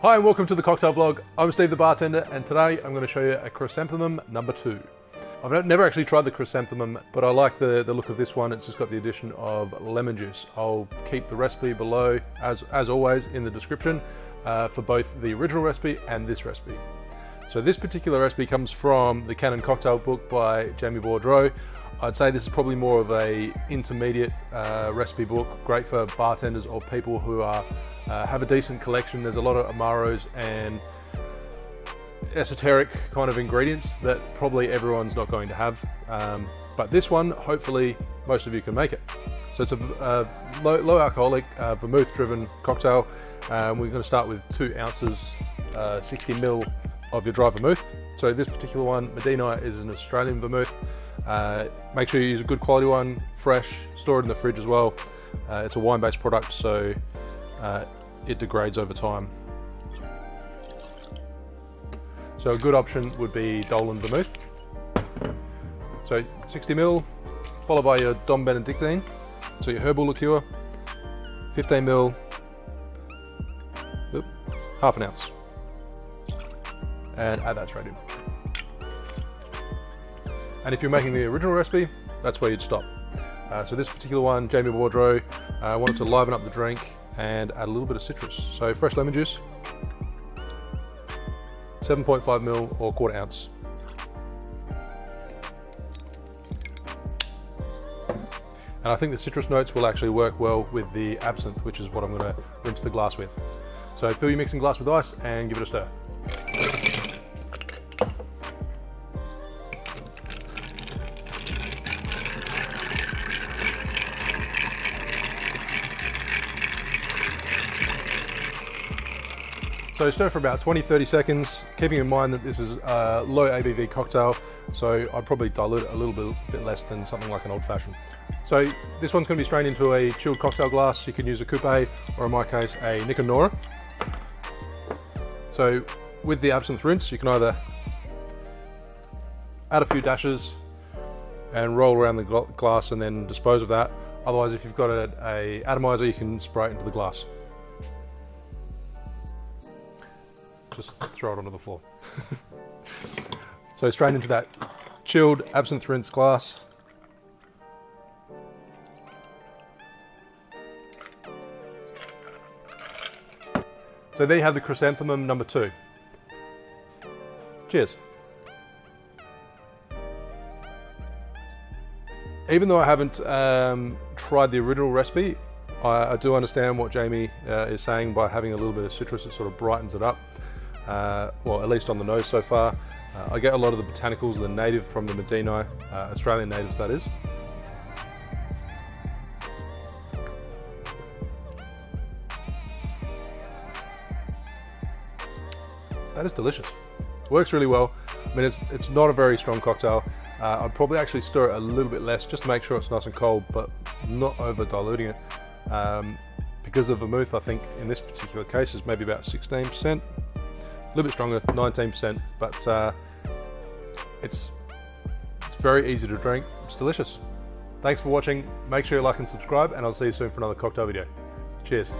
Hi and welcome to the cocktail vlog. I'm Steve the bartender, and today I'm going to show you a Chrysanthemum No. 2. I've never actually tried the Chrysanthemum, but I like the look of this one. It's just got the addition of lemon juice. I'll keep the recipe below, as always, in the description for both the original recipe and this recipe. So this particular recipe comes from the Canon cocktail book by Jamie Boudreau. I'd say this is probably more of a intermediate recipe book, great for bartenders or people who are have a decent collection. There's a lot of Amaros and esoteric kind of ingredients that probably everyone's not going to have. But this one, hopefully most of you can make it. So it's a low alcoholic, vermouth-driven cocktail. We're going to start with 2 ounces, 60 ml of your dry vermouth. So this particular one, Medina, is an Australian vermouth. Make sure you use a good quality one, fresh, store it in the fridge as well. It's a wine-based product, so it degrades over time. So a good option would be Dolan vermouth. So 60 ml, followed by your Dom Benedictine, so your herbal liqueur, 15 ml, half an ounce, and add that straight in. And if you're making the original recipe, that's where you'd stop. So this particular one, Jamie Boudreau, wanted to liven up the drink and add a little bit of citrus. So fresh lemon juice, 7.5 ml or quarter ounce. And I think the citrus notes will actually work well with the absinthe, which is what I'm going to rinse the glass with. So fill your mixing glass with ice and give it a stir. So stir for about 20-30 seconds, keeping in mind that this is a low ABV cocktail, so I'd probably dilute it a little bit less than something like an old fashioned. So this one's going to be strained into a chilled cocktail glass. You can use a coupe, or in my case, a Nick and Nora. So with the absinthe rinse, you can either add a few dashes and roll around the glass and then dispose of that. Otherwise, if you've got a atomizer, you can spray it into the glass. Just throw it onto the floor. So straight into that chilled absinthe rinse glass. So there you have the Chrysanthemum No. 2. Cheers. Even though I haven't tried the original recipe, I do understand what Jamie is saying by having a little bit of citrus. It sort of brightens it up. Well, at least on the nose so far. I get a lot of the botanicals, the native from the Medina, Australian natives that is. That is delicious. Works really well. I mean, it's not a very strong cocktail. I'd probably actually stir it a little bit less just to make sure it's nice and cold, but not over diluting it. Because of vermouth, I think in this particular case is maybe about 16%. A little bit stronger, 19%, but it's very easy to drink. It's delicious. Thanks for watching. Make sure you like and subscribe, and I'll see you soon for another cocktail video. Cheers.